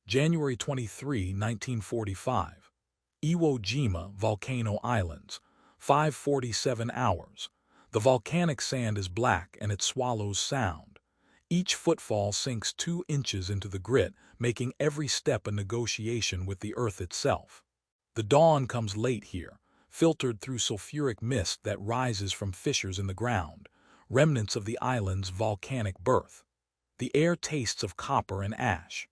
January 23, 1945. Iwo Jima Volcano Islands, 5:47 hours. The volcanic sand is black and it swallows sound. Each footfall sinks 2 inches into the grit, making every step a negotiation with the earth itself. The dawn comes late here, filtered through sulfuric mist that rises from fissures in the ground, remnants of the island's volcanic birth. The air tastes of copper and ash.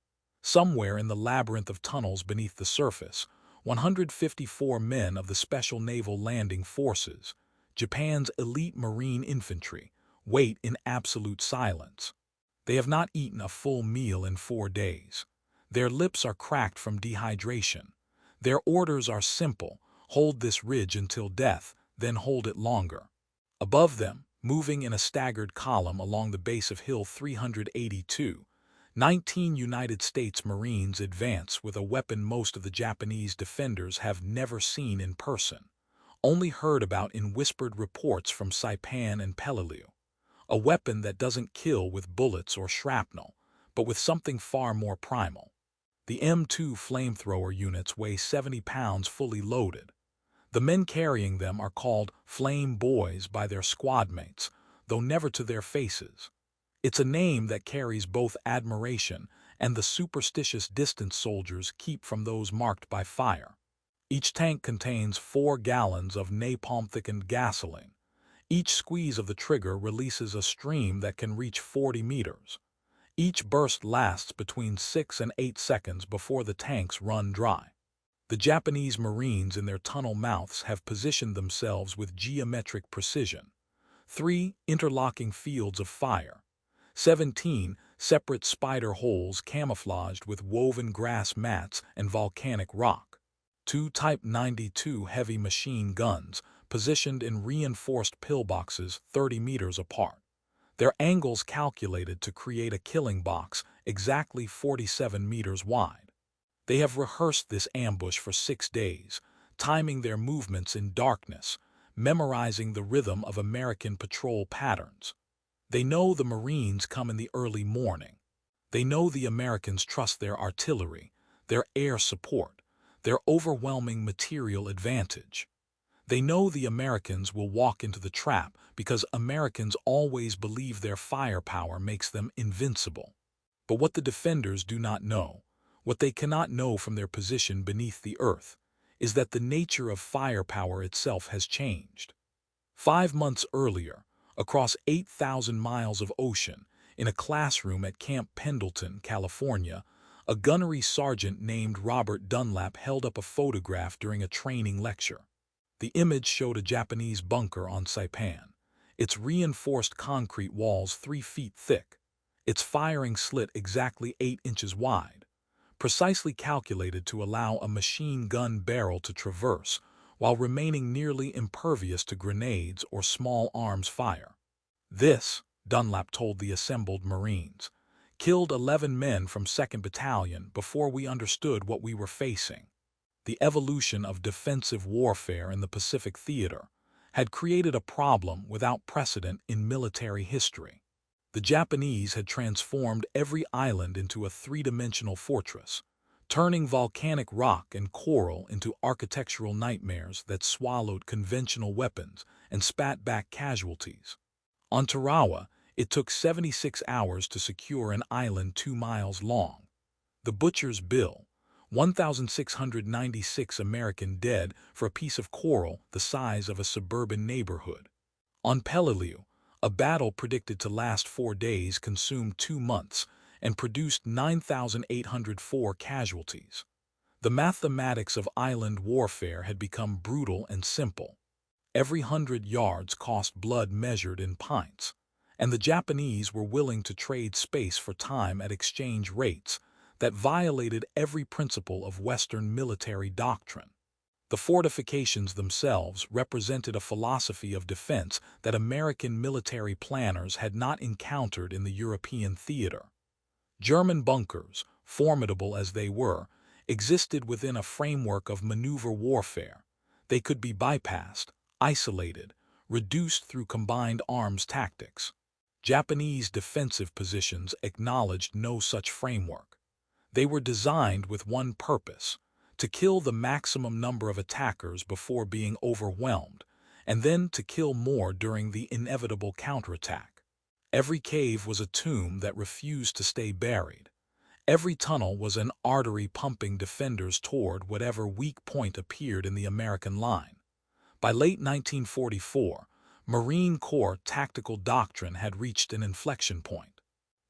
Somewhere in the labyrinth of tunnels beneath the surface, 154 men of the Special Naval Landing Forces, Japan's elite marine infantry, wait in absolute silence. They have not eaten a full meal in 4 days. Their lips are cracked from dehydration. Their orders are simple: hold this ridge until death, then hold it longer. Above them, moving in a staggered column along the base of Hill 382, 19 United States Marines advance with a weapon most of the Japanese defenders have never seen in person, only heard about in whispered reports from Saipan and Peleliu. A weapon that doesn't kill with bullets or shrapnel, but with something far more primal. The M2 flamethrower units weigh 70 pounds fully loaded. The men carrying them are called Flame Boys by their squad mates, though never to their faces. It's a name that carries both admiration and the superstitious distance soldiers keep from those marked by fire. Each tank contains 4 gallons of napalm-thickened gasoline. Each squeeze of the trigger releases a stream that can reach 40 meters. Each burst lasts between 6 and 8 seconds before the tanks run dry. The Japanese Marines in their tunnel mouths have positioned themselves with geometric precision. 3 interlocking fields of fire. 17 separate spider holes camouflaged with woven grass mats and volcanic rock. 2 Type 92 heavy machine guns positioned in reinforced pillboxes 30 meters apart. Their angles calculated to create a killing box exactly 47 meters wide. They have rehearsed this ambush for 6 days, timing their movements in darkness, memorizing the rhythm of American patrol patterns. They know the Marines come in the early morning. They know the Americans trust their artillery, their air support, their overwhelming material advantage. They know the Americans will walk into the trap because Americans always believe their firepower makes them invincible. But what the defenders do not know, what they cannot know from their position beneath the earth, is that the nature of firepower itself has changed. 5 months earlier, across 8,000 miles of ocean, in a classroom at Camp Pendleton, California, a gunnery sergeant named Robert Dunlap held up a photograph during a training lecture. The image showed a Japanese bunker on Saipan, its reinforced concrete walls 3 feet thick, its firing slit exactly 8 inches wide, precisely calculated to allow a machine gun barrel to traverse while remaining nearly impervious to grenades or small arms fire. This, Dunlap told the assembled Marines, killed 11 men from 2nd Battalion before we understood what we were facing. The evolution of defensive warfare in the Pacific Theater had created a problem without precedent in military history. The Japanese had transformed every island into a 3-dimensional fortress, turning volcanic rock and coral into architectural nightmares that swallowed conventional weapons and spat back casualties. On Tarawa, it took 76 hours to secure an island 2 miles long. The butcher's bill, 1,696 American dead for a piece of coral the size of a suburban neighborhood. On Peleliu, a battle predicted to last 4 days consumed 2 months and produced 9,804 casualties. The mathematics of island warfare had become brutal and simple. Every 100 yards cost blood measured in pints, and the Japanese were willing to trade space for time at exchange rates that violated every principle of Western military doctrine. The fortifications themselves represented a philosophy of defense that American military planners had not encountered in the European theater. German bunkers, formidable as they were, existed within a framework of maneuver warfare. They could be bypassed, isolated, reduced through combined arms tactics. Japanese defensive positions acknowledged no such framework. They were designed with one purpose: to kill the maximum number of attackers before being overwhelmed, and then to kill more during the inevitable counterattack. Every cave was a tomb that refused to stay buried. Every tunnel was an artery pumping defenders toward whatever weak point appeared in the American line. By late 1944, Marine Corps tactical doctrine had reached an inflection point.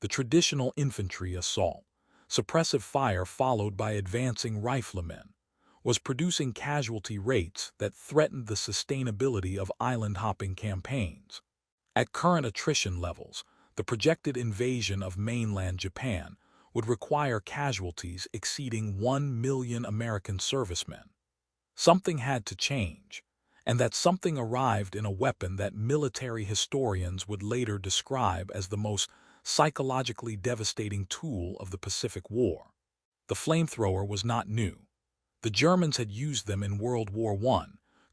The traditional infantry assault, suppressive fire followed by advancing riflemen, was producing casualty rates that threatened the sustainability of island-hopping campaigns. At current attrition levels, the projected invasion of mainland Japan would require casualties exceeding 1 million American servicemen. Something had to change, and that something arrived in a weapon that military historians would later describe as the most psychologically devastating tool of the Pacific War. The flamethrower was not new. The Germans had used them in World War I,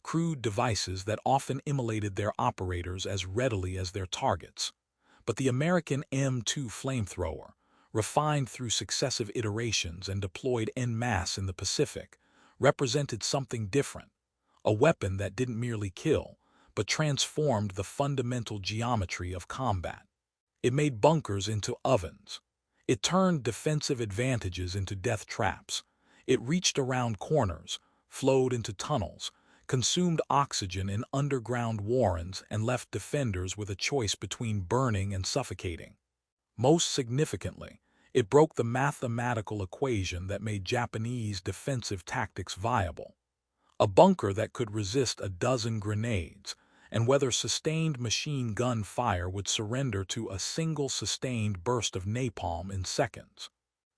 crude devices that often immolated their operators as readily as their targets. But the American M2 flamethrower, refined through successive iterations and deployed en masse in the Pacific, represented something different, a weapon that didn't merely kill, but transformed the fundamental geometry of combat. It made bunkers into ovens. It turned defensive advantages into death traps. It reached around corners, flowed into tunnels, consumed oxygen in underground warrens, and left defenders with a choice between burning and suffocating. Most significantly, it broke the mathematical equation that made Japanese defensive tactics viable. A bunker that could resist a dozen grenades, and weather sustained machine gun fire would surrender to a single sustained burst of napalm in seconds.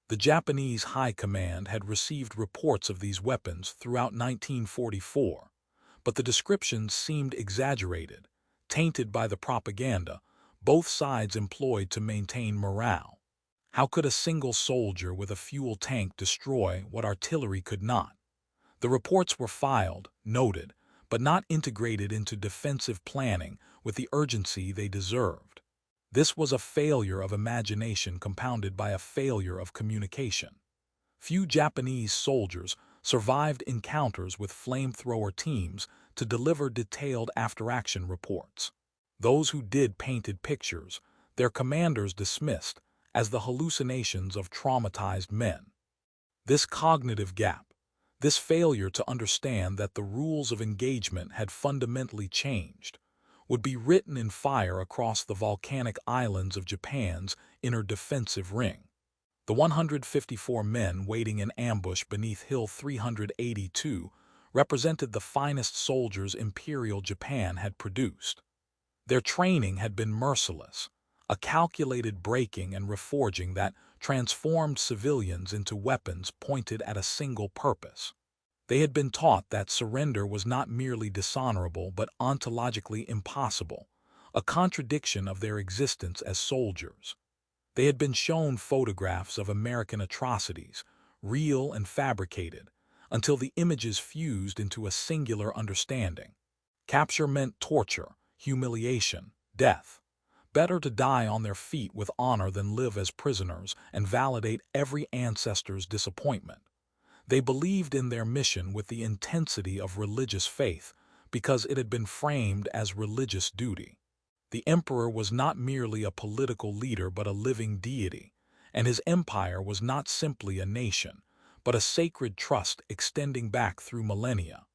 The Japanese High Command had received reports of these weapons throughout 1944, but the descriptions seemed exaggerated, tainted by the propaganda both sides employed to maintain morale. How could a single soldier with a fuel tank destroy what artillery could not? The reports were filed, noted, but not integrated into defensive planning with the urgency they deserved. This was a failure of imagination compounded by a failure of communication. Few Japanese soldiers survived encounters with flamethrower teams to deliver detailed after-action reports. Those who did painted pictures, their commanders dismissed as the hallucinations of traumatized men. This cognitive gap, this failure to understand that the rules of engagement had fundamentally changed, would be written in fire across the volcanic islands of Japan's inner defensive ring. The 154 men waiting in ambush beneath Hill 382 represented the finest soldiers Imperial Japan had produced. Their training had been merciless, a calculated breaking and reforging that transformed civilians into weapons pointed at a single purpose. They had been taught that surrender was not merely dishonorable but ontologically impossible, a contradiction of their existence as soldiers. They had been shown photographs of American atrocities, real and fabricated, until the images fused into a singular understanding. Capture meant torture, humiliation, death. Better to die on their feet with honor than live as prisoners and validate every ancestor's disappointment. They believed in their mission with the intensity of religious faith because it had been framed as religious duty. The emperor was not merely a political leader but a living deity, and his empire was not simply a nation, but a sacred trust extending back through millennia.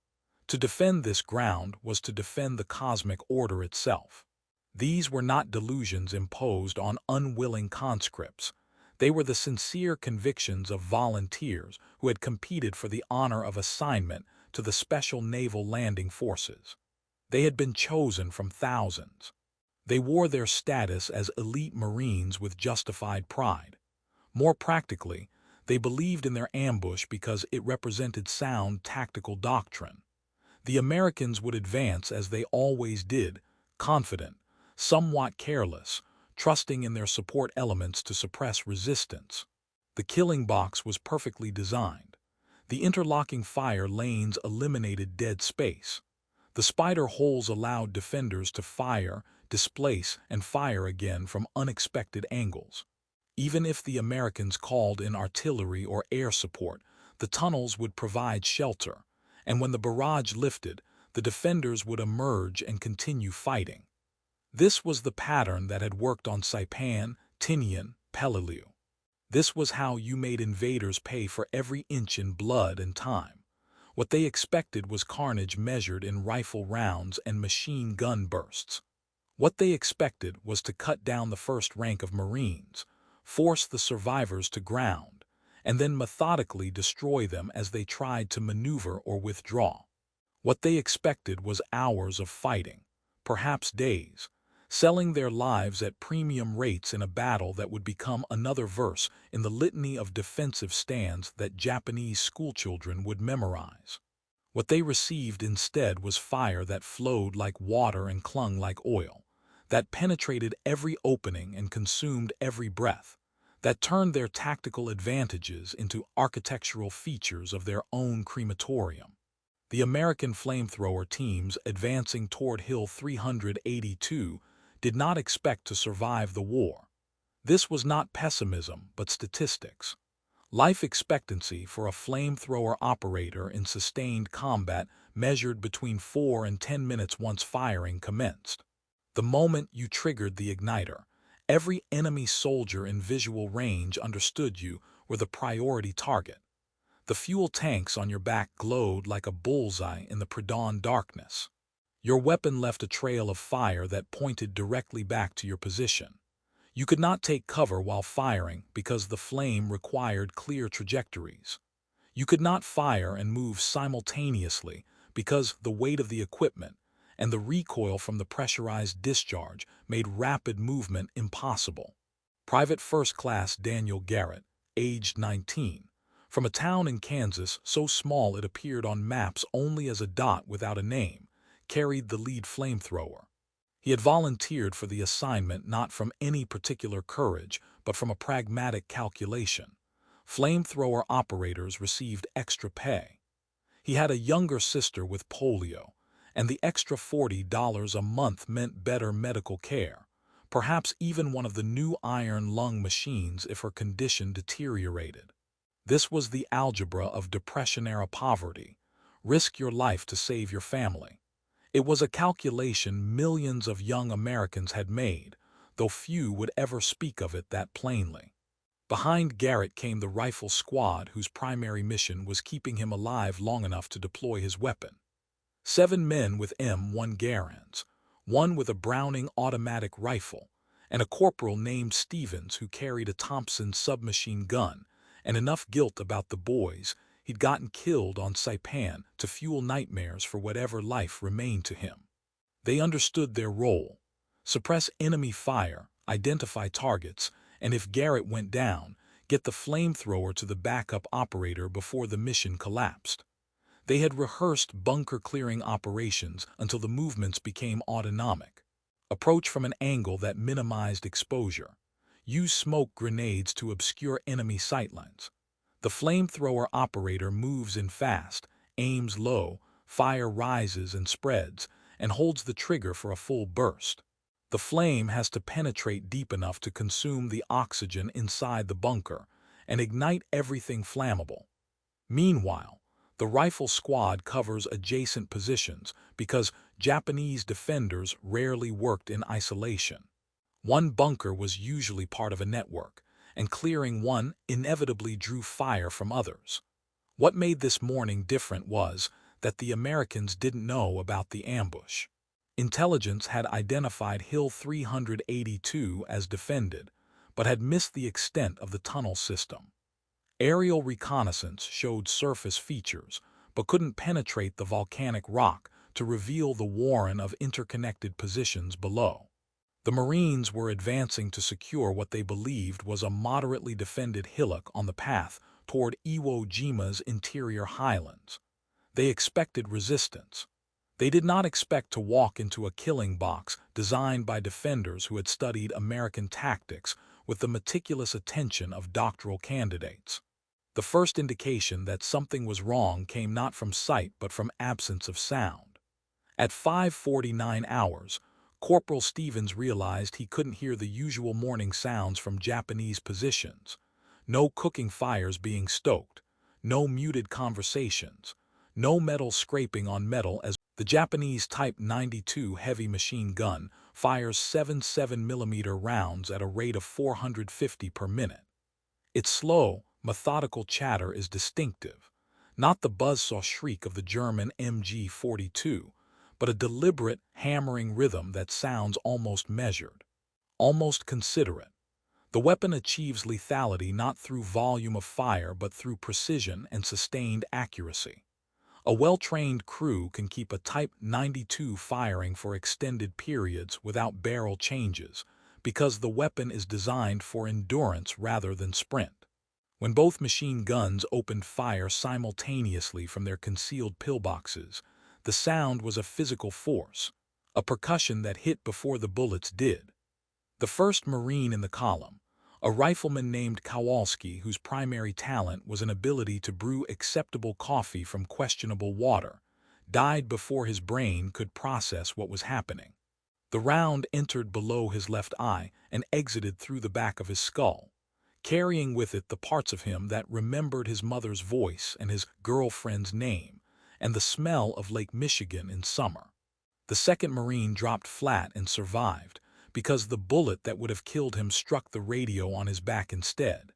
To defend this ground was to defend the cosmic order itself. These were not delusions imposed on unwilling conscripts. They were the sincere convictions of volunteers who had competed for the honor of assignment to the Special Naval Landing Forces. They had been chosen from thousands. They wore their status as elite Marines with justified pride. More practically, they believed in their ambush because it represented sound tactical doctrine. The Americans would advance as they always did, confident, somewhat careless, trusting in their support elements to suppress resistance. The killing box was perfectly designed. The interlocking fire lanes eliminated dead space. The spider holes allowed defenders to fire, displace, and fire again from unexpected angles. Even if the Americans called in artillery or air support, the tunnels would provide shelter, and when the barrage lifted, the defenders would emerge and continue fighting. This was the pattern that had worked on Saipan, Tinian, Peleliu. This was how you made invaders pay for every inch in blood and time. What they expected was carnage measured in rifle rounds and machine gun bursts. What they expected was to cut down the first rank of Marines, force the survivors to ground, and then methodically destroy them as they tried to maneuver or withdraw. What they expected was hours of fighting, perhaps days, selling their lives at premium rates in a battle that would become another verse in the litany of defensive stands that Japanese schoolchildren would memorize. What they received instead was fire that flowed like water and clung like oil, that penetrated every opening and consumed every breath, that turned their tactical advantages into architectural features of their own crematorium. The American flamethrower teams advancing toward Hill 382 did not expect to survive the war. This was not pessimism, but statistics. Life expectancy for a flamethrower operator in sustained combat measured between 4 and 10 minutes once firing commenced. The moment you triggered the igniter, every enemy soldier in visual range understood you were the priority target. The fuel tanks on your back glowed like a bullseye in the pre-dawn darkness. Your weapon left a trail of fire that pointed directly back to your position. You could not take cover while firing because the flame required clear trajectories. You could not fire and move simultaneously because the weight of the equipment and the recoil from the pressurized discharge made rapid movement impossible. Private First Class Daniel Garrett, aged 19, from a town in Kansas so small it appeared on maps only as a dot without a name, carried the lead flamethrower. He had volunteered for the assignment not from any particular courage, but from a pragmatic calculation. Flamethrower operators received extra pay. He had a younger sister with polio, and the extra $40 a month meant better medical care, perhaps even one of the new iron lung machines if her condition deteriorated. This was the algebra of Depression-era poverty. Risk your life to save your family. It was a calculation millions of young Americans had made, though few would ever speak of it that plainly. Behind Garrett came the rifle squad whose primary mission was keeping him alive long enough to deploy his weapon. 7 men with M1 Garands, one with a Browning automatic rifle, and a corporal named Stevens who carried a Thompson submachine gun, and enough guilt about the boys he'd gotten killed on Saipan to fuel nightmares for whatever life remained to him. They understood their role: suppress enemy fire, identify targets, and if Garrett went down, get the flamethrower to the backup operator before the mission collapsed. They had rehearsed bunker-clearing operations until the movements became autonomic. Approach from an angle that minimized exposure. Use smoke grenades to obscure enemy sightlines. The flamethrower operator moves in fast, aims low, fire rises and spreads, and holds the trigger for a full burst. The flame has to penetrate deep enough to consume the oxygen inside the bunker and ignite everything flammable. Meanwhile, the rifle squad covers adjacent positions because Japanese defenders rarely worked in isolation. One bunker was usually part of a network, and clearing one inevitably drew fire from others. What made this morning different was that the Americans didn't know about the ambush. Intelligence had identified Hill 382 as defended, but had missed the extent of the tunnel system. Aerial reconnaissance showed surface features, but couldn't penetrate the volcanic rock to reveal the warren of interconnected positions below. The Marines were advancing to secure what they believed was a moderately defended hillock on the path toward Iwo Jima's interior highlands. They expected resistance. They did not expect to walk into a killing box designed by defenders who had studied American tactics with the meticulous attention of doctoral candidates. The first indication that something was wrong came not from sight but from absence of sound. At 5:49 hours, Corporal Stevens realized he couldn't hear the usual morning sounds from Japanese positions. No cooking fires being stoked, no muted conversations, no metal scraping on metal as the Japanese Type 92 heavy machine gun fires 7.7mm rounds at a rate of 450 per minute. Its slow, methodical chatter is distinctive, not the buzzsaw shriek of the German MG-42, but a deliberate, hammering rhythm that sounds almost measured, almost considerate. The weapon achieves lethality not through volume of fire but through precision and sustained accuracy. A well-trained crew can keep a Type 92 firing for extended periods without barrel changes because the weapon is designed for endurance rather than sprint. When both machine guns opened fire simultaneously from their concealed pillboxes, the sound was a physical force, a percussion that hit before the bullets did. The first Marine in the column, a rifleman named Kowalski whose primary talent was an ability to brew acceptable coffee from questionable water, died before his brain could process what was happening. The round entered below his left eye and exited through the back of his skull, carrying with it the parts of him that remembered his mother's voice and his girlfriend's name, and the smell of Lake Michigan in summer. The second Marine dropped flat and survived, because the bullet that would have killed him struck the radio on his back instead.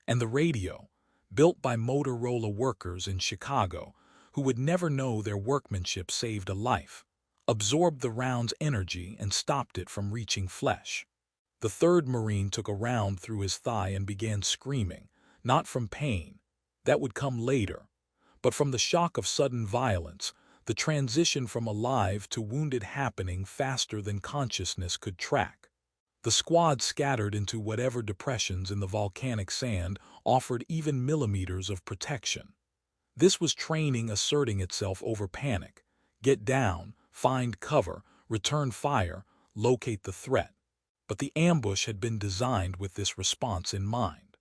And the radio, built by Motorola workers in Chicago, who would never know their workmanship saved a life, absorbed the round's energy and stopped it from reaching flesh. The third Marine took a round through his thigh and began screaming, not from pain, that would come later, but from the shock of sudden violence, the transition from alive to wounded happening faster than consciousness could track. The squad scattered into whatever depressions in the volcanic sand offered even millimeters of protection. This was training asserting itself over panic. Get down, find cover, return fire, locate the threat. But the ambush had been designed with this response in mind.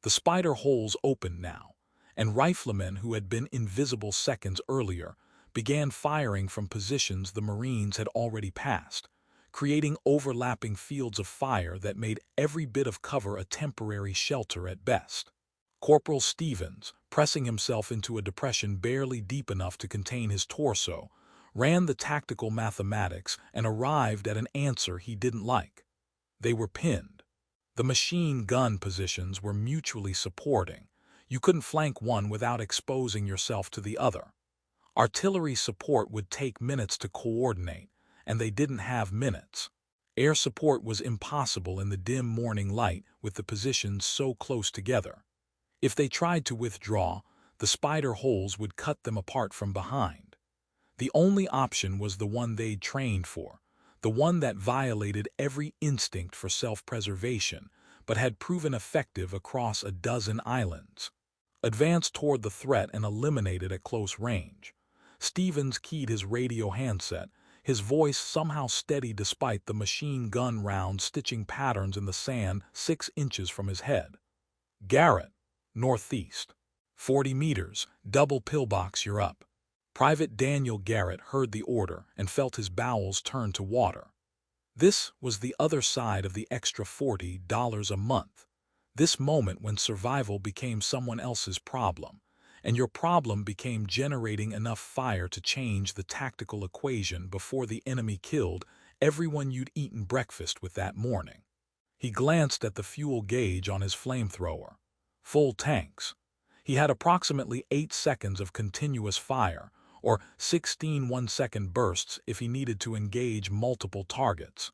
The spider holes opened now, and riflemen who had been invisible seconds earlier began firing from positions the Marines had already passed, creating overlapping fields of fire that made every bit of cover a temporary shelter at best. Corporal Stevens, pressing himself into a depression barely deep enough to contain his torso, ran the tactical mathematics and arrived at an answer he didn't like. They were pinned. The machine gun positions were mutually supporting. You couldn't flank one without exposing yourself to the other. Artillery support would take minutes to coordinate, and they didn't have minutes. Air support was impossible in the dim morning light with the positions so close together. If they tried to withdraw, the spider holes would cut them apart from behind. The only option was the one they'd trained for, the one that violated every instinct for self-preservation, but had proven effective across a dozen islands. Advance toward the threat and eliminate it at close range. Stevens keyed his radio handset, his voice somehow steady despite the machine gun round stitching patterns in the sand 6 inches from his head. Garrett, northeast. 40 meters, double pillbox, you're up. Private Daniel Garrett heard the order and felt his bowels turn to water. This was the other side of the extra $40 a month. This moment when survival became someone else's problem, and your problem became generating enough fire to change the tactical equation before the enemy killed everyone you'd eaten breakfast with that morning. He glanced at the fuel gauge on his flamethrower. Full tanks. He had approximately 8 seconds of continuous fire, or 16 one-second bursts if he needed to engage multiple targets.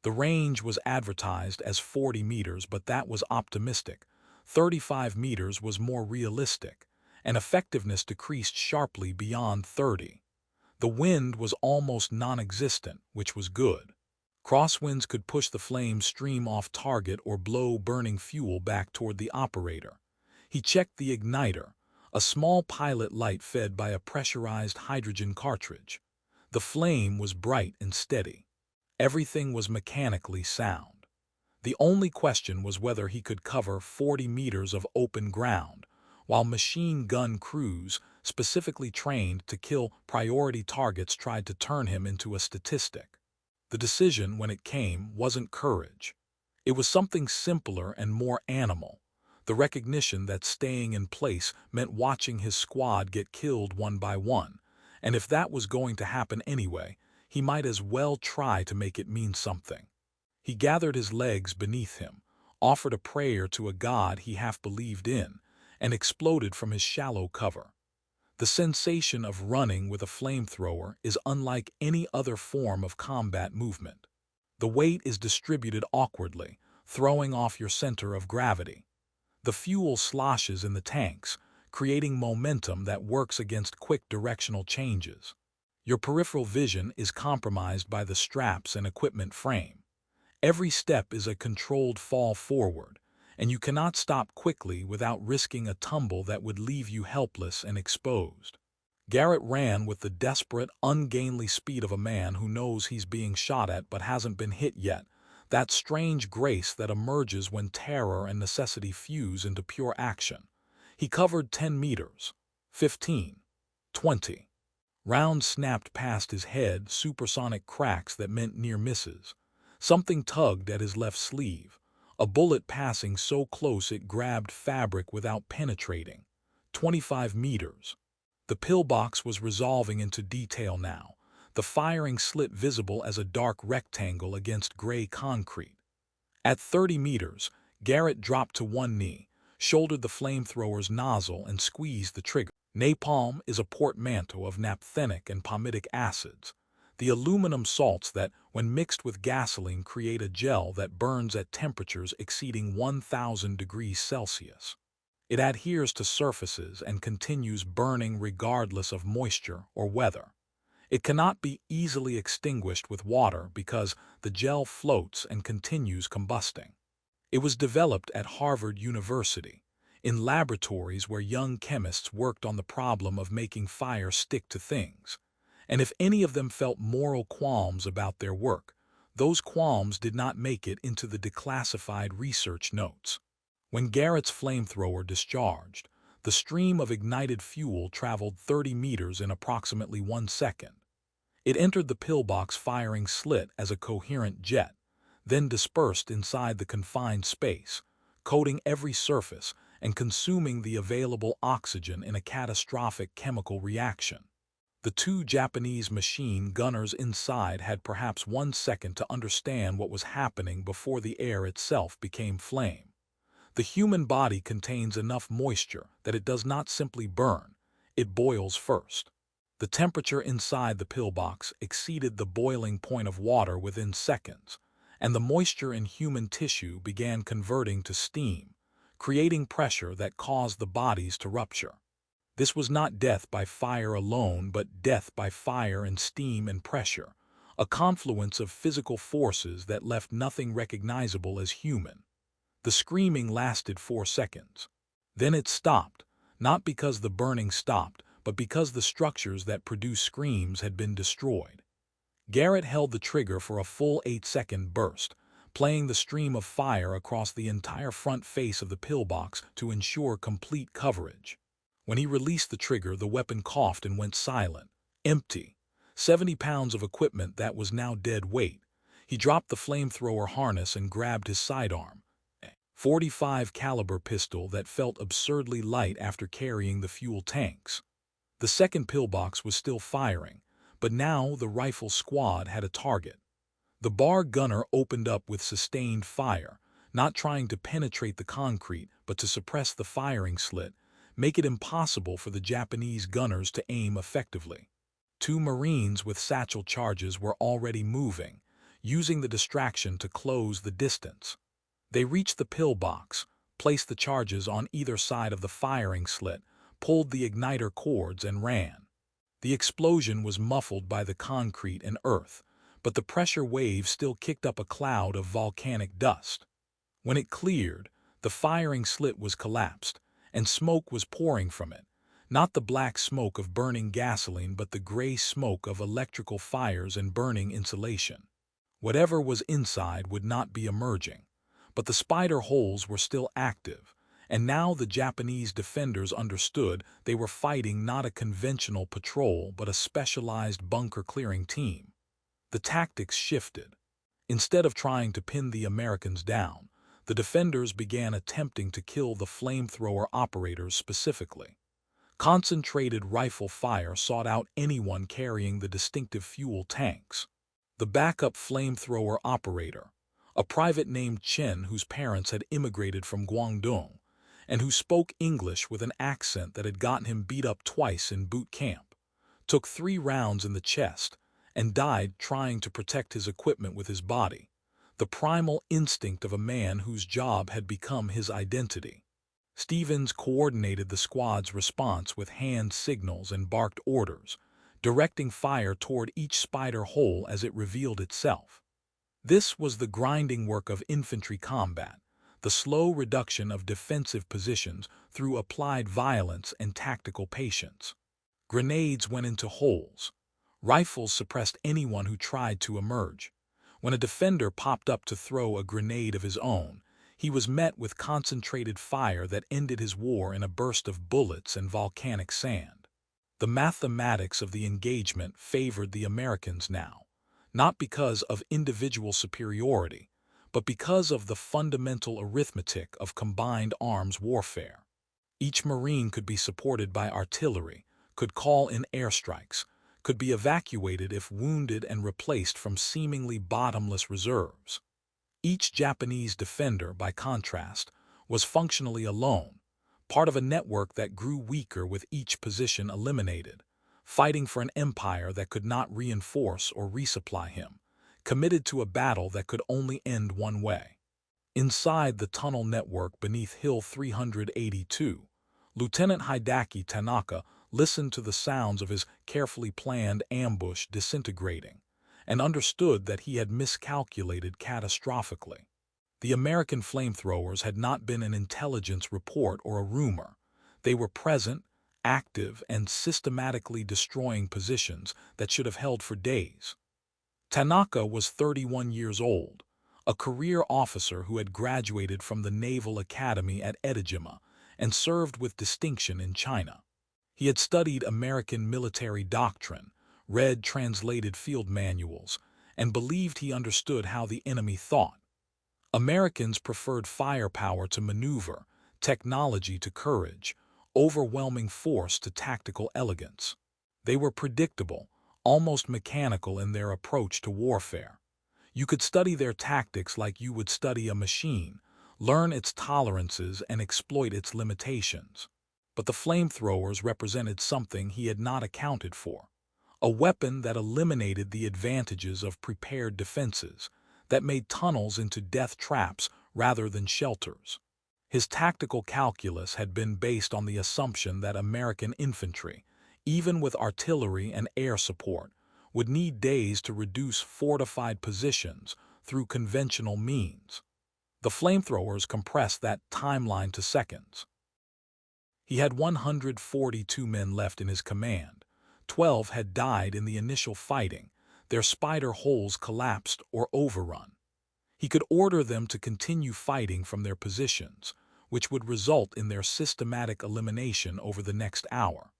The range was advertised as 40 meters, but that was optimistic. 35 meters was more realistic, and effectiveness decreased sharply beyond 30. The wind was almost non-existent, which was good. Crosswinds could push the flame stream off target or blow burning fuel back toward the operator. He checked the igniter, a small pilot light fed by a pressurized hydrogen cartridge. The flame was bright and steady. Everything was mechanically sound. The only question was whether he could cover 40 meters of open ground, while machine gun crews, specifically trained to kill priority targets, tried to turn him into a statistic. The decision, when it came, wasn't courage. It was something simpler and more animal, the recognition that staying in place meant watching his squad get killed one by one, and if that was going to happen anyway, he might as well try to make it mean something. He gathered his legs beneath him, offered a prayer to a god he half believed in, and exploded from his shallow cover. The sensation of running with a flamethrower is unlike any other form of combat movement. The weight is distributed awkwardly, throwing off your center of gravity. The fuel sloshes in the tanks, creating momentum that works against quick directional changes. Your peripheral vision is compromised by the straps and equipment frame. Every step is a controlled fall forward, and you cannot stop quickly without risking a tumble that would leave you helpless and exposed. Garrett ran with the desperate, ungainly speed of a man who knows he's being shot at but hasn't been hit yet, that strange grace that emerges when terror and necessity fuse into pure action. He covered 10 meters, 15, 20. Rounds snapped past his head, supersonic cracks that meant near misses. Something tugged at his left sleeve, a bullet passing so close it grabbed fabric without penetrating. 25 meters. The pillbox was resolving into detail now, the firing slit visible as a dark rectangle against gray concrete. At 30 meters, Garrett dropped to one knee, shouldered the flamethrower's nozzle and squeezed the trigger. Napalm is a portmanteau of naphthenic and palmitic acids, the aluminum salts that, when mixed with gasoline, create a gel that burns at temperatures exceeding 1,000 degrees Celsius. It adheres to surfaces and continues burning regardless of moisture or weather. It cannot be easily extinguished with water because the gel floats and continues combusting. It was developed at Harvard University, in laboratories where young chemists worked on the problem of making fire stick to things. And if any of them felt moral qualms about their work, those qualms did not make it into the declassified research notes. When Garrett's flamethrower discharged, the stream of ignited fuel traveled 30 meters in approximately 1 second. It entered the pillbox firing slit as a coherent jet, then dispersed inside the confined space, coating every surface and consuming the available oxygen in a catastrophic chemical reaction. The two Japanese machine gunners inside had perhaps 1 second to understand what was happening before the air itself became flame. The human body contains enough moisture that it does not simply burn, it boils first. The temperature inside the pillbox exceeded the boiling point of water within seconds, and the moisture in human tissue began converting to steam, creating pressure that caused the bodies to rupture. This was not death by fire alone, but death by fire and steam and pressure, a confluence of physical forces that left nothing recognizable as human. The screaming lasted 4 seconds. Then it stopped, not because the burning stopped, but because the structures that produce screams had been destroyed. Garrett held the trigger for a full 8-second burst, playing the stream of fire across the entire front face of the pillbox to ensure complete coverage. When he released the trigger, the weapon coughed and went silent, empty. 70 pounds of equipment that was now dead weight. He dropped the flamethrower harness and grabbed his sidearm, a .45 caliber pistol that felt absurdly light after carrying the fuel tanks. The second pillbox was still firing, but now the rifle squad had a target. The bar gunner opened up with sustained fire, not trying to penetrate the concrete but to suppress the firing slit, make it impossible for the Japanese gunners to aim effectively. 2 Marines with satchel charges were already moving, using the distraction to close the distance. They reached the pillbox, placed the charges on either side of the firing slit, pulled the igniter cords and ran. The explosion was muffled by the concrete and earth, but the pressure wave still kicked up a cloud of volcanic dust. When it cleared, the firing slit was collapsed, and smoke was pouring from it, not the black smoke of burning gasoline but the gray smoke of electrical fires and burning insulation. Whatever was inside would not be emerging, but the spider holes were still active, and now the Japanese defenders understood they were fighting not a conventional patrol but a specialized bunker-clearing team. The tactics shifted. Instead of trying to pin the Americans down, the defenders began attempting to kill the flamethrower operators specifically. Concentrated rifle fire sought out anyone carrying the distinctive fuel tanks. The backup flamethrower operator, a private named Chen whose parents had immigrated from Guangdong, and who spoke English with an accent that had gotten him beat up twice in boot camp, took 3 rounds in the chest and died trying to protect his equipment with his body, the primal instinct of a man whose job had become his identity. Stevens coordinated the squad's response with hand signals and barked orders, directing fire toward each spider hole as it revealed itself. This was the grinding work of infantry combat, the slow reduction of defensive positions through applied violence and tactical patience. Grenades went into holes. Rifles suppressed anyone who tried to emerge. When a defender popped up to throw a grenade of his own, he was met with concentrated fire that ended his war in a burst of bullets and volcanic sand. The mathematics of the engagement favored the Americans now, not because of individual superiority, but because of the fundamental arithmetic of combined arms warfare. Each Marine could be supported by artillery, could call in airstrikes, could be evacuated if wounded and replaced from seemingly bottomless reserves. Each Japanese defender, by contrast, was functionally alone, part of a network that grew weaker with each position eliminated, fighting for an empire that could not reinforce or resupply him, committed to a battle that could only end one way. Inside the tunnel network beneath Hill 382, Lieutenant Hideki Tanaka listened to the sounds of his carefully planned ambush disintegrating, and understood that he had miscalculated catastrophically. The American flamethrowers had not been an intelligence report or a rumor. They were present, active, and systematically destroying positions that should have held for days. Tanaka was 31 years old, a career officer who had graduated from the Naval Academy at Edejima and served with distinction in China. He had studied American military doctrine, read translated field manuals, and believed he understood how the enemy thought. Americans preferred firepower to maneuver, technology to courage, overwhelming force to tactical elegance. They were predictable, almost mechanical in their approach to warfare. You could study their tactics like you would study a machine, learn its tolerances and exploit its limitations. But the flamethrowers represented something he had not accounted for. A weapon that eliminated the advantages of prepared defenses, that made tunnels into death traps rather than shelters. His tactical calculus had been based on the assumption that American infantry, even with artillery and air support, would need days to reduce fortified positions through conventional means. The flamethrowers compressed that timeline to seconds. He had 142 men left in his command. 12 had died in the initial fighting, their spider holes collapsed or overrun. He could order them to continue fighting from their positions, which would result in their systematic elimination over the next hour.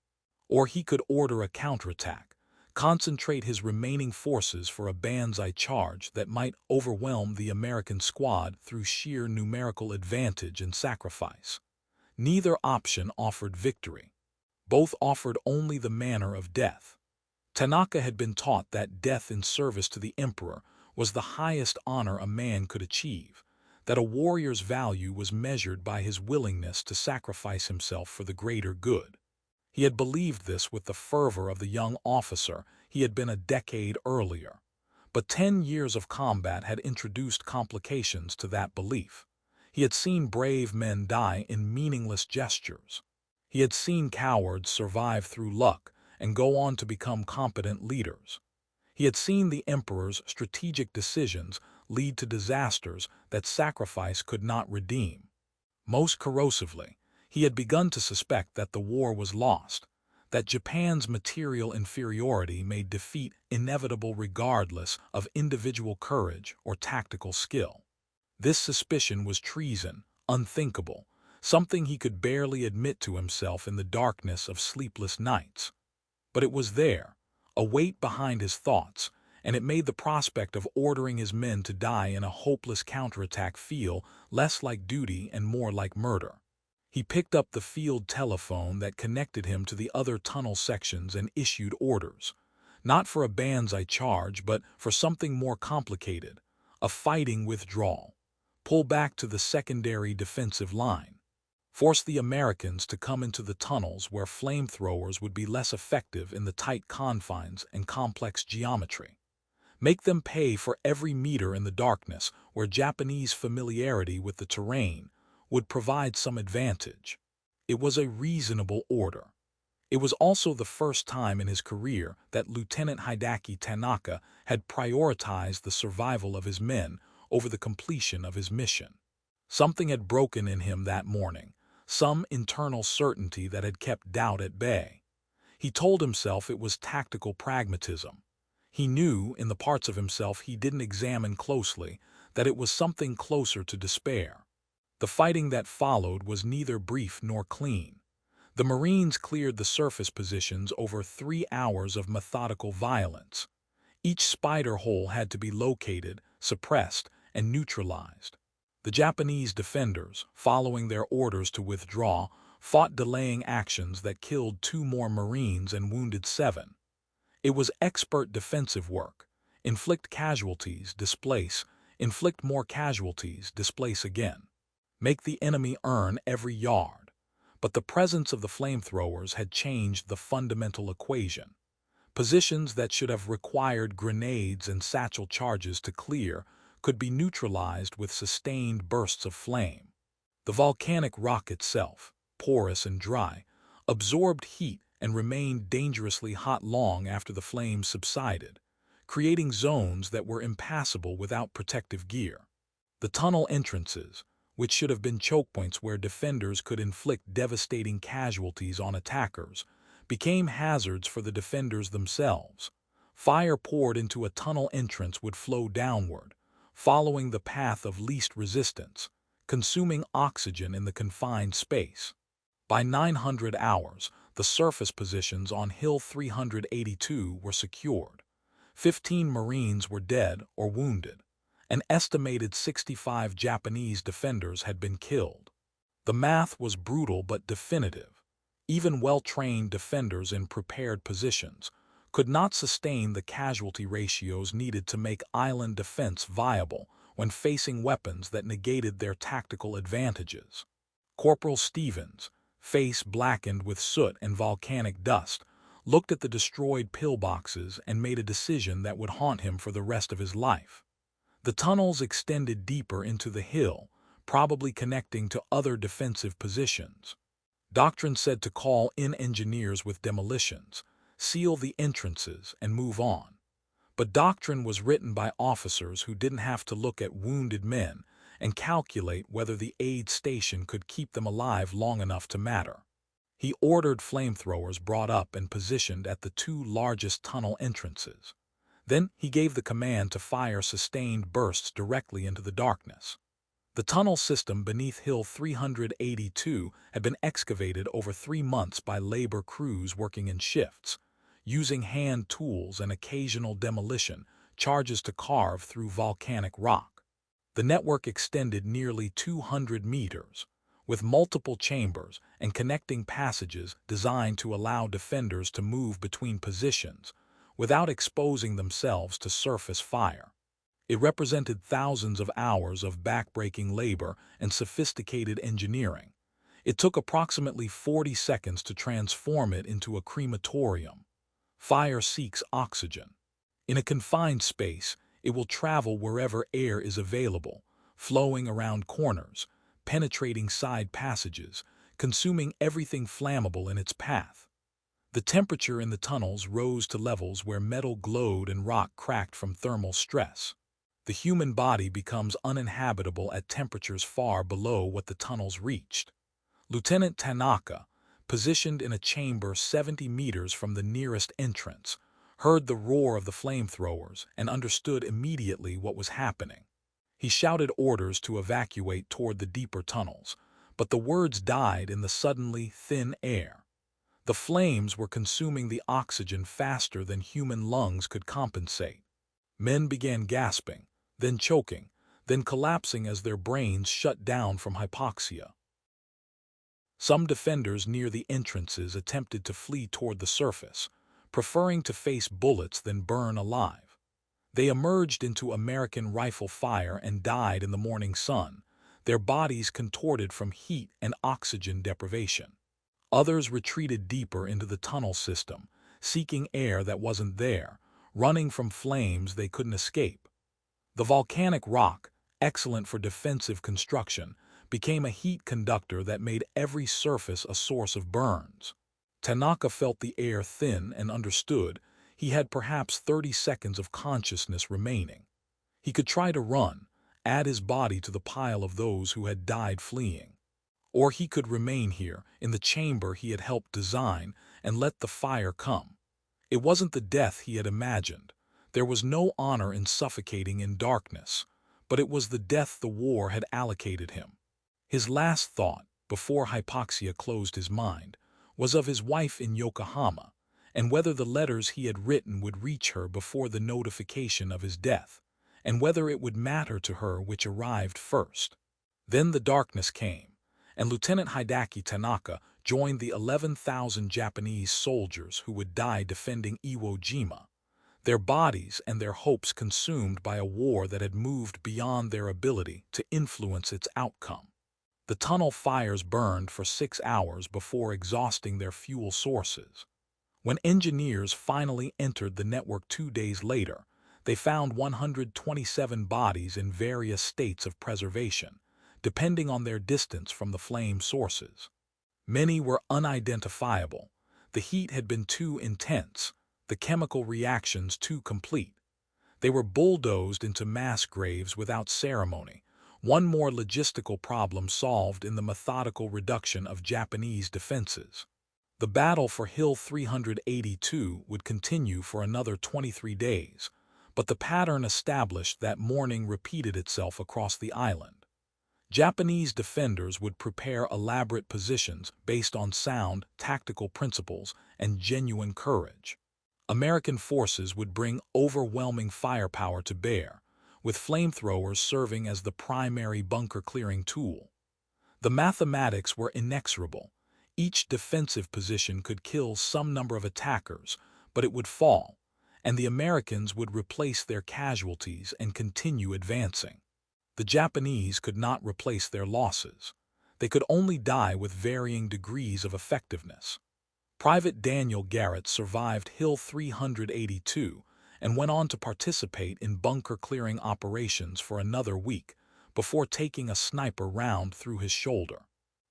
Or he could order a counterattack, concentrate his remaining forces for a banzai charge that might overwhelm the American squad through sheer numerical advantage and sacrifice. Neither option offered victory. Both offered only the manner of death. Tanaka had been taught that death in service to the emperor was the highest honor a man could achieve, that a warrior's value was measured by his willingness to sacrifice himself for the greater good. He had believed this with the fervor of the young officer he had been a decade earlier. But 10 years of combat had introduced complications to that belief. He had seen brave men die in meaningless gestures. He had seen cowards survive through luck and go on to become competent leaders. He had seen the emperor's strategic decisions lead to disasters that sacrifice could not redeem. Most corrosively, he had begun to suspect that the war was lost, that Japan's material inferiority made defeat inevitable regardless of individual courage or tactical skill. This suspicion was treason, unthinkable, something he could barely admit to himself in the darkness of sleepless nights. But it was there, a weight behind his thoughts, and it made the prospect of ordering his men to die in a hopeless counterattack feel less like duty and more like murder. He picked up the field telephone that connected him to the other tunnel sections and issued orders. Not for a banzai charge, but for something more complicated, a fighting withdrawal. Pull back to the secondary defensive line. Force the Americans to come into the tunnels where flamethrowers would be less effective in the tight confines and complex geometry. Make them pay for every meter in the darkness where Japanese familiarity with the terrain would provide some advantage. It was a reasonable order. It was also the first time in his career that Lieutenant Hideki Tanaka had prioritized the survival of his men over the completion of his mission. Something had broken in him that morning, some internal certainty that had kept doubt at bay. He told himself it was tactical pragmatism. He knew, in the parts of himself he didn't examine closely, that it was something closer to despair. The fighting that followed was neither brief nor clean. The Marines cleared the surface positions over 3 hours of methodical violence. Each spider hole had to be located, suppressed, and neutralized. The Japanese defenders, following their orders to withdraw, fought delaying actions that killed 2 more Marines and wounded 7. It was expert defensive work. Inflict casualties, displace, inflict more casualties, displace again. Make the enemy earn every yard. But the presence of the flamethrowers had changed the fundamental equation. Positions that should have required grenades and satchel charges to clear could be neutralized with sustained bursts of flame. The volcanic rock itself, porous and dry, absorbed heat and remained dangerously hot long after the flames subsided, creating zones that were impassable without protective gear. The tunnel entrances, which should have been choke points where defenders could inflict devastating casualties on attackers, became hazards for the defenders themselves. Fire poured into a tunnel entrance would flow downward, following the path of least resistance, consuming oxygen in the confined space. By 900 hours, the surface positions on Hill 382 were secured. 15 Marines were dead or wounded. An estimated 65 Japanese defenders had been killed. The math was brutal but definitive. Even well-trained defenders in prepared positions could not sustain the casualty ratios needed to make island defense viable when facing weapons that negated their tactical advantages. Corporal Stevens, face blackened with soot and volcanic dust, looked at the destroyed pillboxes and made a decision that would haunt him for the rest of his life. The tunnels extended deeper into the hill, probably connecting to other defensive positions. Doctrine said to call in engineers with demolitions, seal the entrances, and move on. But doctrine was written by officers who didn't have to look at wounded men and calculate whether the aid station could keep them alive long enough to matter. He ordered flamethrowers brought up and positioned at the 2 largest tunnel entrances. Then he gave the command to fire sustained bursts directly into the darkness. The tunnel system beneath Hill 382 had been excavated over 3 months by labor crews working in shifts, using hand tools and occasional demolition charges to carve through volcanic rock. The network extended nearly 200 meters, with multiple chambers and connecting passages designed to allow defenders to move between positions without exposing themselves to surface fire. It represented thousands of hours of backbreaking labor and sophisticated engineering. It took approximately 40 seconds to transform it into a crematorium. Fire seeks oxygen. In a confined space, it will travel wherever air is available, flowing around corners, penetrating side passages, consuming everything flammable in its path. The temperature in the tunnels rose to levels where metal glowed and rock cracked from thermal stress. The human body becomes uninhabitable at temperatures far below what the tunnels reached. Lieutenant Tanaka, positioned in a chamber 70 meters from the nearest entrance, heard the roar of the flamethrowers and understood immediately what was happening. He shouted orders to evacuate toward the deeper tunnels, but the words died in the suddenly thin air. The flames were consuming the oxygen faster than human lungs could compensate. Men began gasping, then choking, then collapsing as their brains shut down from hypoxia. Some defenders near the entrances attempted to flee toward the surface, preferring to face bullets than burn alive. They emerged into American rifle fire and died in the morning sun, their bodies contorted from heat and oxygen deprivation. Others retreated deeper into the tunnel system, seeking air that wasn't there, running from flames they couldn't escape. The volcanic rock, excellent for defensive construction, became a heat conductor that made every surface a source of burns. Tanaka felt the air thin and understood he had perhaps 30 seconds of consciousness remaining. He could try to run, add his body to the pile of those who had died fleeing. Or he could remain here, in the chamber he had helped design, and let the fire come. It wasn't the death he had imagined. There was no honor in suffocating in darkness, but it was the death the war had allocated him. His last thought, before hypoxia closed his mind, was of his wife in Yokohama, and whether the letters he had written would reach her before the notification of his death, and whether it would matter to her which arrived first. Then the darkness came, and Lieutenant Hideki Tanaka joined the 11,000 Japanese soldiers who would die defending Iwo Jima, their bodies and their hopes consumed by a war that had moved beyond their ability to influence its outcome. The tunnel fires burned for 6 hours before exhausting their fuel sources. When engineers finally entered the network 2 days later, they found 127 bodies in various states of preservation, depending on their distance from the flame sources. Many were unidentifiable. The heat had been too intense, the chemical reactions too complete. They were bulldozed into mass graves without ceremony, one more logistical problem solved in the methodical reduction of Japanese defenses. The battle for Hill 382 would continue for another 23 days, but the pattern established that morning repeated itself across the island. Japanese defenders would prepare elaborate positions based on sound, tactical principles and genuine courage. American forces would bring overwhelming firepower to bear, with flamethrowers serving as the primary bunker-clearing tool. The mathematics were inexorable. Each defensive position could kill some number of attackers, but it would fall, and the Americans would replace their casualties and continue advancing. The Japanese could not replace their losses. They could only die with varying degrees of effectiveness. Private Daniel Garrett survived Hill 382 and went on to participate in bunker-clearing operations for another week before taking a sniper round through his shoulder.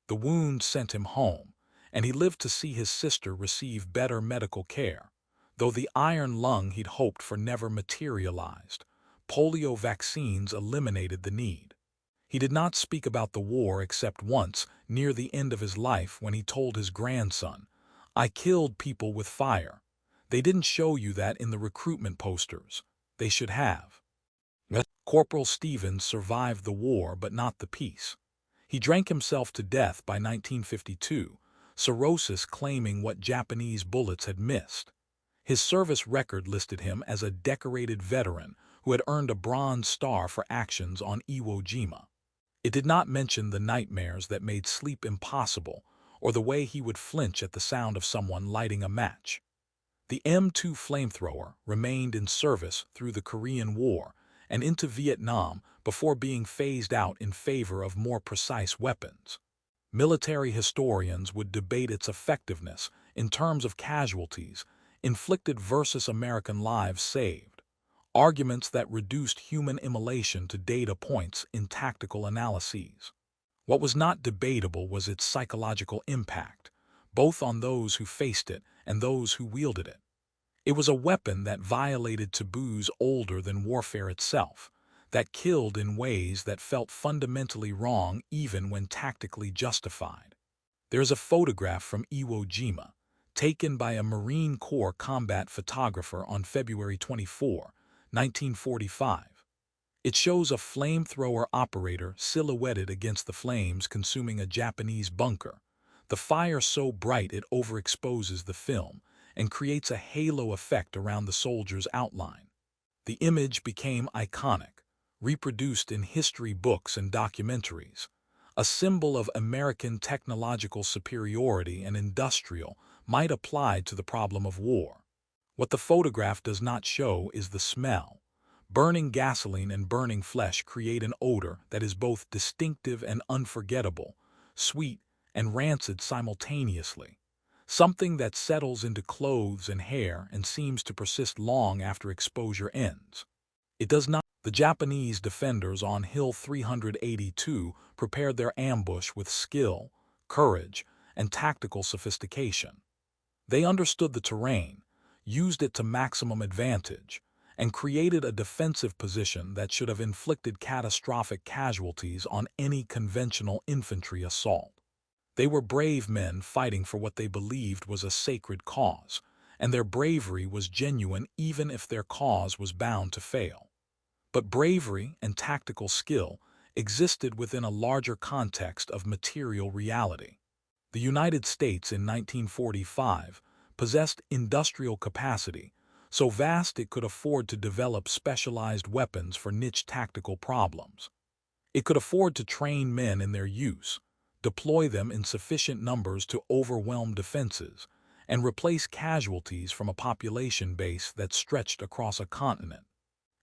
The wound sent him home, and he lived to see his sister receive better medical care, though the iron lung he'd hoped for never materialized. Polio vaccines eliminated the need. He did not speak about the war except once, near the end of his life, when he told his grandson, "I killed people with fire. They didn't show you that in the recruitment posters. They should have." Corporal Stevens survived the war but not the peace. He drank himself to death by 1952, cirrhosis claiming what Japanese bullets had missed. His service record listed him as a decorated veteran who had earned a Bronze Star for actions on Iwo Jima. It did not mention the nightmares that made sleep impossible or the way he would flinch at the sound of someone lighting a match. The M2 flamethrower remained in service through the Korean War and into Vietnam before being phased out in favor of more precise weapons. Military historians would debate its effectiveness in terms of casualties inflicted versus American lives saved, arguments that reduced human immolation to data points in tactical analyses. What was not debatable was its psychological impact, both on those who faced it and those who wielded it. It was a weapon that violated taboos older than warfare itself, that killed in ways that felt fundamentally wrong even when tactically justified. There is a photograph from Iwo Jima, taken by a Marine Corps combat photographer on February 24, 1945. It shows a flamethrower operator silhouetted against the flames consuming a Japanese bunker, the fire so bright it overexposes the film and creates a halo effect around the soldier's outline. The image became iconic, reproduced in history books and documentaries, a symbol of American technological superiority and industrial might apply to the problem of war. What the photograph does not show is the smell. Burning gasoline and burning flesh create an odor that is both distinctive and unforgettable, sweet and rancid simultaneously. Something that settles into clothes and hair and seems to persist long after exposure ends. It does not. The Japanese defenders on Hill 382 prepared their ambush with skill, courage, and tactical sophistication. They understood the terrain, used it to maximum advantage, and created a defensive position that should have inflicted catastrophic casualties on any conventional infantry assault. They were brave men fighting for what they believed was a sacred cause, and their bravery was genuine even if their cause was bound to fail. But bravery and tactical skill existed within a larger context of material reality. The United States in 1945 possessed industrial capacity, so vast it could afford to develop specialized weapons for niche tactical problems. It could afford to train men in their use, deploy them in sufficient numbers to overwhelm defenses, and replace casualties from a population base that stretched across a continent.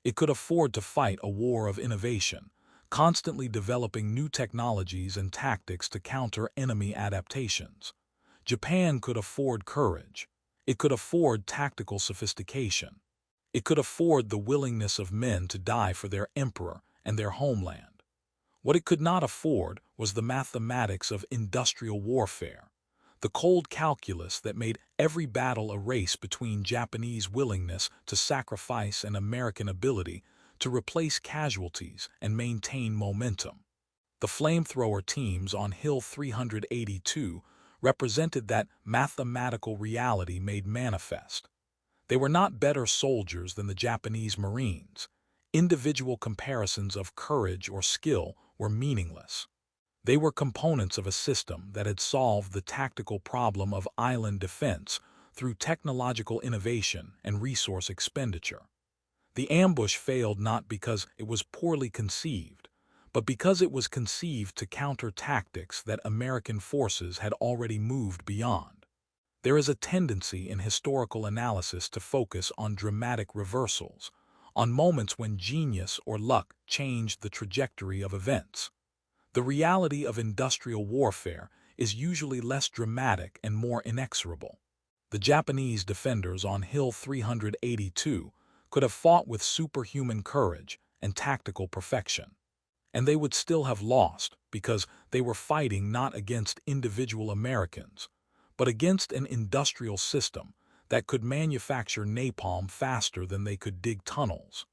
It could afford to fight a war of innovation, constantly developing new technologies and tactics to counter enemy adaptations. Japan could afford courage. It could afford tactical sophistication. It could afford the willingness of men to die for their emperor and their homeland. What it could not afford was the mathematics of industrial warfare, the cold calculus that made every battle a race between Japanese willingness to sacrifice and American ability to replace casualties and maintain momentum. The flamethrower teams on Hill 382 represented that mathematical reality made manifest. They were not better soldiers than the Japanese Marines. Individual comparisons of courage or skill were meaningless. They were components of a system that had solved the tactical problem of island defense through technological innovation and resource expenditure. The ambush failed not because it was poorly conceived, but because it was conceived to counter tactics that American forces had already moved beyond. There is a tendency in historical analysis to focus on dramatic reversals, on moments when genius or luck changed the trajectory of events. The reality of industrial warfare is usually less dramatic and more inexorable. The Japanese defenders on Hill 382 could have fought with superhuman courage and tactical perfection. And they would still have lost because they were fighting not against individual Americans, but against an industrial system that could manufacture napalm faster than they could dig tunnels,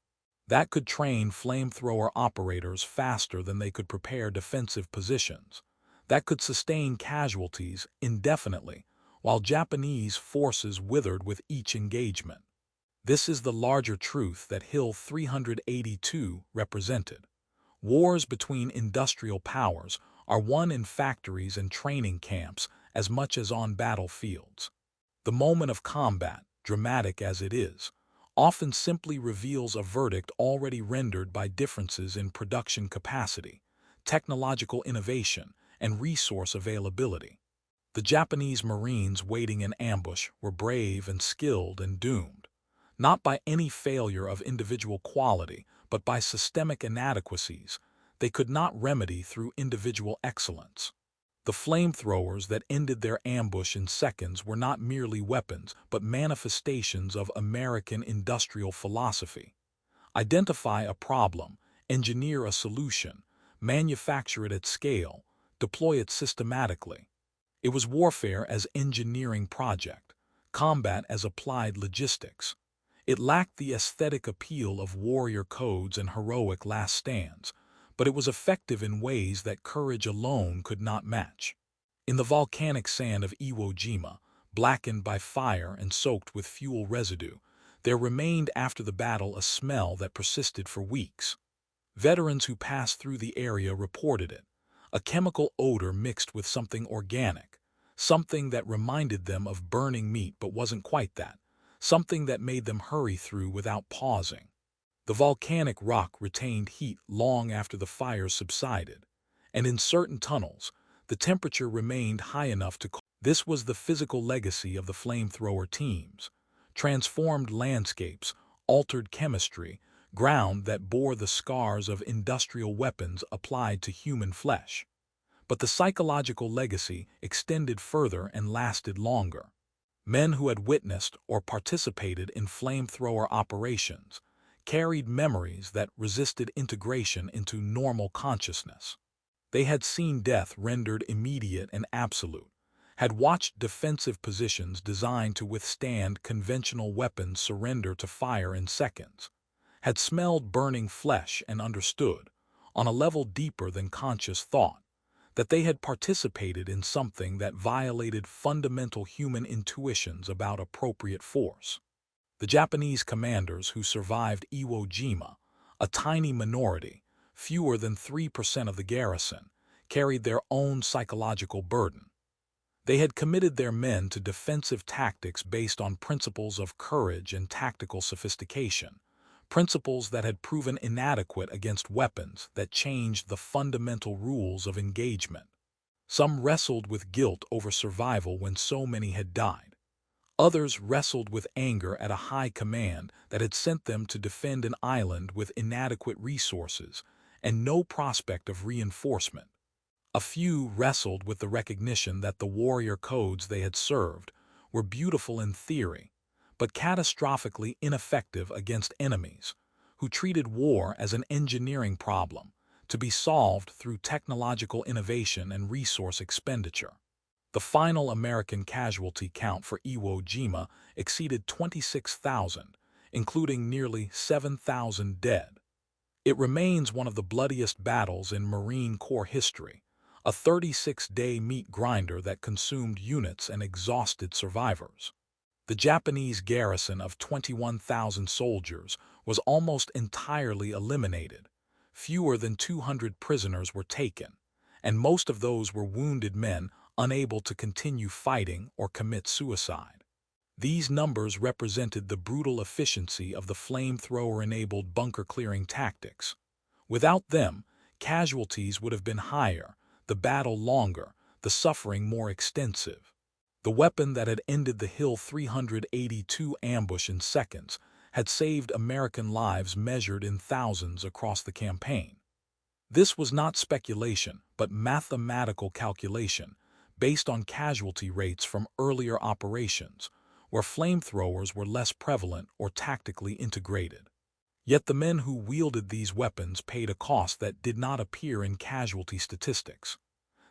that could train flamethrower operators faster than they could prepare defensive positions, that could sustain casualties indefinitely while Japanese forces withered with each engagement. This is the larger truth that Hill 382 represented. Wars between industrial powers are won in factories and training camps as much as on battlefields. The moment of combat, dramatic as it is, often simply reveals a verdict already rendered by differences in production capacity, technological innovation, and resource availability. The Japanese Marines waiting in ambush were brave and skilled and doomed, not by any failure of individual quality, but by systemic inadequacies they could not remedy through individual excellence. The flamethrowers that ended their ambush in seconds were not merely weapons, but manifestations of American industrial philosophy. Identify a problem, engineer a solution, manufacture it at scale, deploy it systematically. It was warfare as engineering project, combat as applied logistics. It lacked the aesthetic appeal of warrior codes and heroic last stands, but it was effective in ways that courage alone could not match. In the volcanic sand of Iwo Jima, blackened by fire and soaked with fuel residue, there remained after the battle a smell that persisted for weeks. Veterans who passed through the area reported it, a chemical odor mixed with something organic, something that reminded them of burning meat but wasn't quite that, something that made them hurry through without pausing. The volcanic rock retained heat long after the fires subsided, and in certain tunnels, the temperature remained high enough to cool. This was the physical legacy of the flamethrower teams: transformed landscapes, altered chemistry, ground that bore the scars of industrial weapons applied to human flesh. But the psychological legacy extended further and lasted longer. Men who had witnessed or participated in flamethrower operations carried memories that resisted integration into normal consciousness. They had seen death rendered immediate and absolute, had watched defensive positions designed to withstand conventional weapons surrender to fire in seconds, had smelled burning flesh and understood, on a level deeper than conscious thought, that they had participated in something that violated fundamental human intuitions about appropriate force. The Japanese commanders who survived Iwo Jima, a tiny minority, fewer than 3% of the garrison, carried their own psychological burden. They had committed their men to defensive tactics based on principles of courage and tactical sophistication, principles that had proven inadequate against weapons that changed the fundamental rules of engagement. Some wrestled with guilt over survival when so many had died. Others wrestled with anger at a high command that had sent them to defend an island with inadequate resources and no prospect of reinforcement. A few wrestled with the recognition that the warrior codes they had served were beautiful in theory, but catastrophically ineffective against enemies, who treated war as an engineering problem to be solved through technological innovation and resource expenditure. The final American casualty count for Iwo Jima exceeded 26,000, including nearly 7,000 dead. It remains one of the bloodiest battles in Marine Corps history, a 36-day meat grinder that consumed units and exhausted survivors. The Japanese garrison of 21,000 soldiers was almost entirely eliminated. Fewer than 200 prisoners were taken, and most of those were wounded men unable to continue fighting or commit suicide. These numbers represented the brutal efficiency of the flamethrower-enabled bunker-clearing tactics. Without them, casualties would have been higher, the battle longer, the suffering more extensive. The weapon that had ended the Hill 382 ambush in seconds had saved American lives measured in thousands across the campaign. This was not speculation, but mathematical calculation, based on casualty rates from earlier operations, where flamethrowers were less prevalent or tactically integrated. Yet the men who wielded these weapons paid a cost that did not appear in casualty statistics.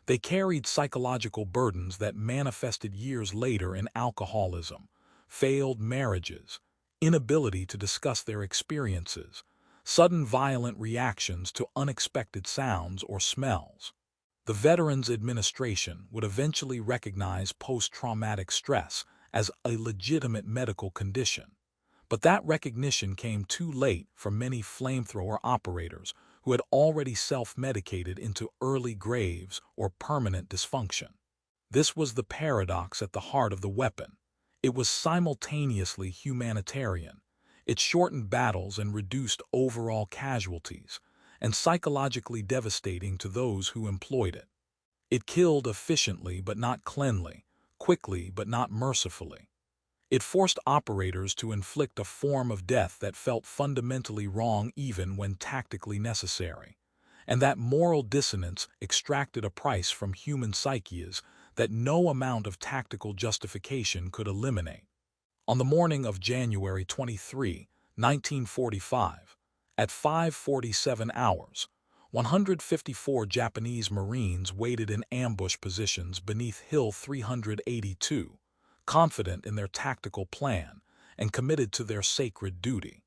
They carried psychological burdens that manifested years later in alcoholism, failed marriages, inability to discuss their experiences, sudden violent reactions to unexpected sounds or smells. The Veterans Administration would eventually recognize post-traumatic stress as a legitimate medical condition, but that recognition came too late for many flamethrower operators who had already self-medicated into early graves or permanent dysfunction. This was the paradox at the heart of the weapon. It was simultaneously humanitarian. It shortened battles and reduced overall casualties, and psychologically devastating to those who employed it. It killed efficiently but not cleanly, quickly but not mercifully. It forced operators to inflict a form of death that felt fundamentally wrong even when tactically necessary, and that moral dissonance extracted a price from human psyches that no amount of tactical justification could eliminate. On the morning of January 23, 1945, at 5:47 hours, 154 Japanese Marines waited in ambush positions beneath Hill 382, confident in their tactical plan and committed to their sacred duty.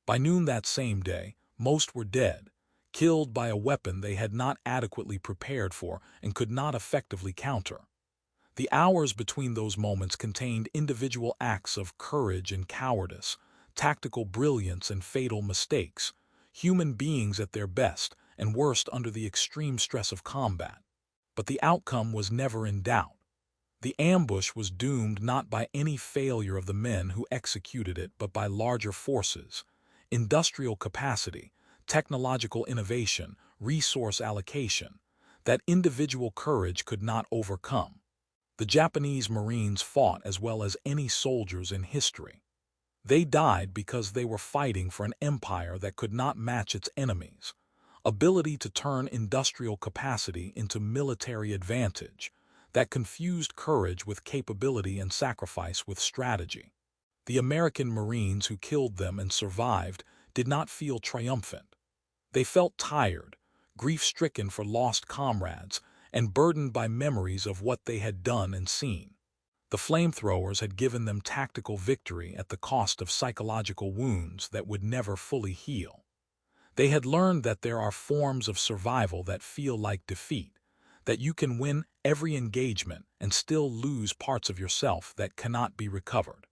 By noon that same day, most were dead, killed by a weapon they had not adequately prepared for and could not effectively counter. The hours between those moments contained individual acts of courage and cowardice, tactical brilliance and fatal mistakes, human beings at their best and worst under the extreme stress of combat. But the outcome was never in doubt. The ambush was doomed not by any failure of the men who executed it but by larger forces, industrial capacity, technological innovation, resource allocation, that individual courage could not overcome. The Japanese Marines fought as well as any soldiers in history. They died because they were fighting for an empire that could not match its enemies. Ability to turn industrial capacity into military advantage, that confused courage with capability and sacrifice with strategy. The American Marines who killed them and survived did not feel triumphant. They felt tired, grief-stricken for lost comrades, and burdened by memories of what they had done and seen. The flamethrowers had given them tactical victory at the cost of psychological wounds that would never fully heal. They had learned that there are forms of survival that feel like defeat, that you can win every engagement and still lose parts of yourself that cannot be recovered.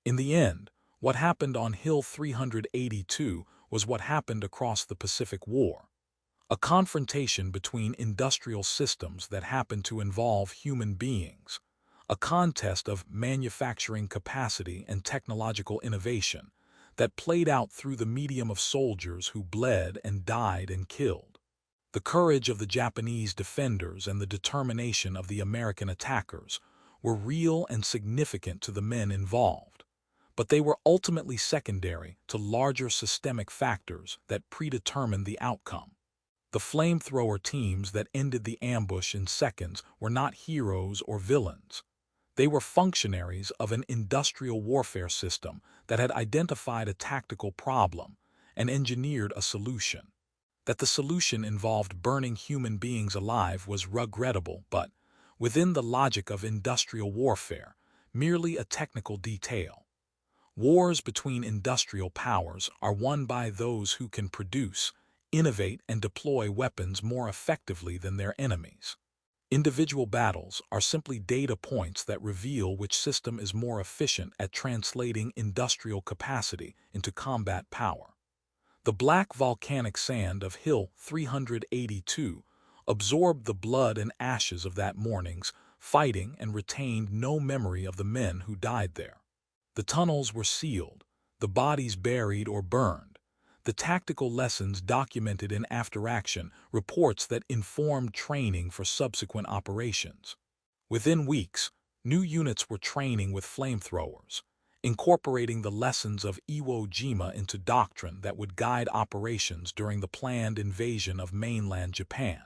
In the end, what happened on Hill 382 was what happened across the Pacific War. A confrontation between industrial systems that happened to involve human beings. A contest of manufacturing capacity and technological innovation that played out through the medium of soldiers who bled and died and killed. The courage of the Japanese defenders and the determination of the American attackers were real and significant to the men involved, but they were ultimately secondary to larger systemic factors that predetermined the outcome. The flamethrower teams that ended the ambush in seconds were not heroes or villains. They were functionaries of an industrial warfare system that had identified a tactical problem and engineered a solution. That the solution involved burning human beings alive was regrettable, but, within the logic of industrial warfare, merely a technical detail. Wars between industrial powers are won by those who can produce, innovate, and deploy weapons more effectively than their enemies. Individual battles are simply data points that reveal which system is more efficient at translating industrial capacity into combat power. The black volcanic sand of Hill 382 absorbed the blood and ashes of that morning's fighting and retained no memory of the men who died there. The tunnels were sealed, the bodies buried or burned. The tactical lessons documented in after-action reports that informed training for subsequent operations. Within weeks, new units were training with flamethrowers, incorporating the lessons of Iwo Jima into doctrine that would guide operations during the planned invasion of mainland Japan.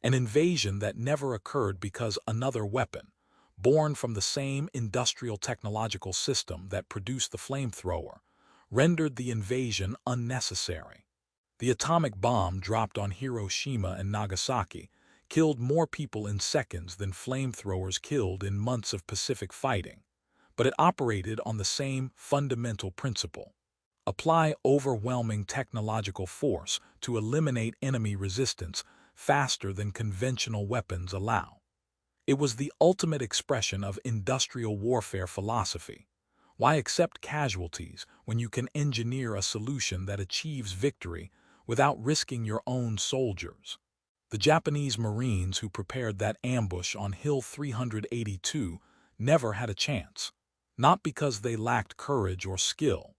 An invasion that never occurred because another weapon, born from the same industrial technological system that produced the flamethrower, rendered the invasion unnecessary. The atomic bomb dropped on Hiroshima and Nagasaki killed more people in seconds than flamethrowers killed in months of Pacific fighting, but it operated on the same fundamental principle. Apply overwhelming technological force to eliminate enemy resistance faster than conventional weapons allow. It was the ultimate expression of industrial warfare philosophy. Why accept casualties when you can engineer a solution that achieves victory without risking your own soldiers? The Japanese Marines who prepared that ambush on Hill 382 never had a chance, not because they lacked courage or skill,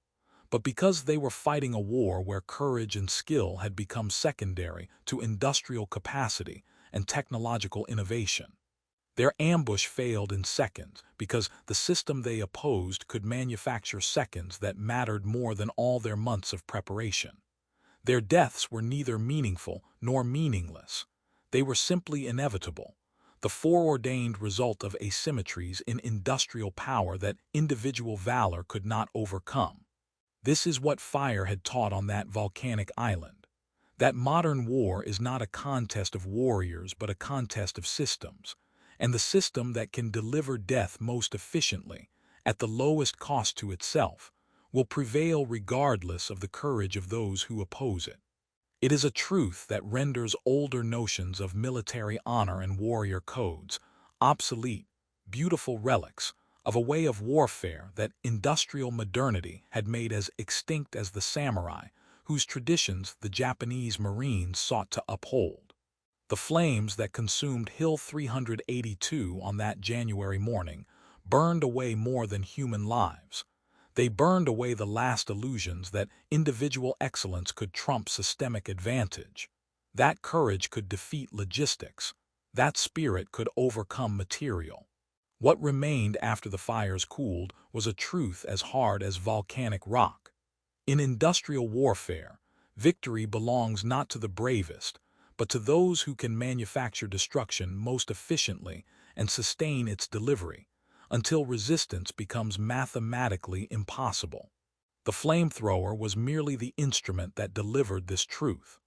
but because they were fighting a war where courage and skill had become secondary to industrial capacity and technological innovation. Their ambush failed in seconds because the system they opposed could manufacture seconds that mattered more than all their months of preparation. Their deaths were neither meaningful nor meaningless. They were simply inevitable, the foreordained result of asymmetries in industrial power that individual valor could not overcome. This is what fire had taught on that volcanic island. That modern war is not a contest of warriors but a contest of systems, and the system that can deliver death most efficiently, at the lowest cost to itself, will prevail regardless of the courage of those who oppose it. It is a truth that renders older notions of military honor and warrior codes obsolete, beautiful relics of a way of warfare that industrial modernity had made as extinct as the samurai, whose traditions the Japanese Marines sought to uphold. The flames that consumed Hill 382 on that January morning burned away more than human lives. They burned away the last illusions that individual excellence could trump systemic advantage. That courage could defeat logistics. That spirit could overcome material. What remained after the fires cooled was a truth as hard as volcanic rock. In industrial warfare, victory belongs not to the bravest, but to those who can manufacture destruction most efficiently and sustain its delivery, until resistance becomes mathematically impossible. The flamethrower was merely the instrument that delivered this truth.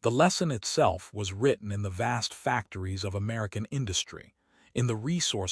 The lesson itself was written in the vast factories of American industry, in the resource